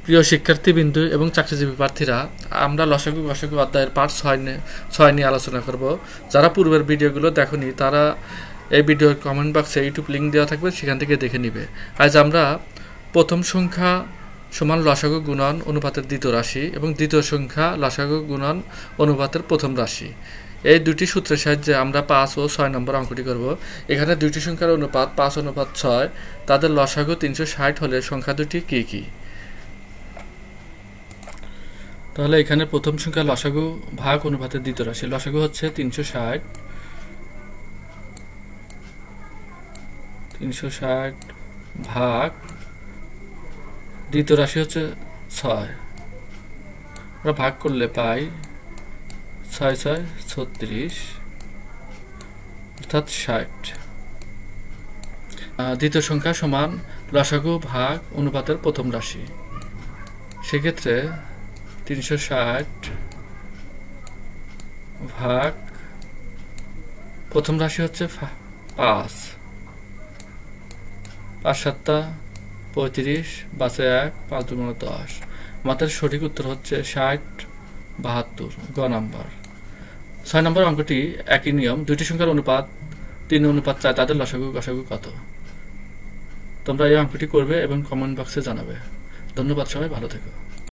প্রিয় শিক্ষার্থীবৃন্দ এবং চাকরিজীবী প্রার্থীরা, আমরা লসাগু গসাগু অধ্যায়ের পার্ট 6 নিয়ে আলোচনা করব। যারা পূর্বের ভিডিওগুলো দেখনি তারা এই ভিডিওর কমেন্ট বক্সে ইউটিউব লিঙ্ক দেওয়া থাকবে, সেখান থেকে দেখে নিবে। আজ আমরা প্রথম সংখ্যা সমান লসাগু গুণন অনুপাতের দ্বিতীয় রাশি এবং দ্বিতীয় সংখ্যা লসাগু গুণন অনুপাতের প্রথম রাশি, এই দুটি সূত্রের সাহায্যে আমরা 5 ও 6 নম্বর অঙ্কটি করব। এখানে দুইটি সংখ্যার অনুপাত 5:6, তাদের লসাগু 360 হলে সংখ্যা দুটি কী কী? তাহলে এখানে প্রথম সংখ্যা লসাগু ভাগ অনুপাতের দ্বিতীয় রাশি। লসাগু হচ্ছে 360 ভাগ দ্বিতীয় রাশি হচ্ছে 6। আমরা ভাগ করলে পাই 6×6=36, অর্থাৎ 60। দ্বিতীয় সংখ্যা সমান লসাগু ভাগ অনুপাতের প্রথম রাশি। সেক্ষেত্রে 360 ভাগ প্রথম রাশি হচ্ছে 5, 5×7=35, বাঁচে 1, 5×2=10। আমাদের সঠিক উত্তর হচ্ছে 60/72, গ নাম্বার। 6 নম্বর অঙ্কটি একই নিয়ম, দুইটি সংখ্যার অনুপাত 3:4, তাদের লসাগু গসাগু কত? তোমরা এই অঙ্কটি করবে এবং কমেন্ট বক্সে জানাবে। ধন্যবাদ, সবাই ভালো থেকো।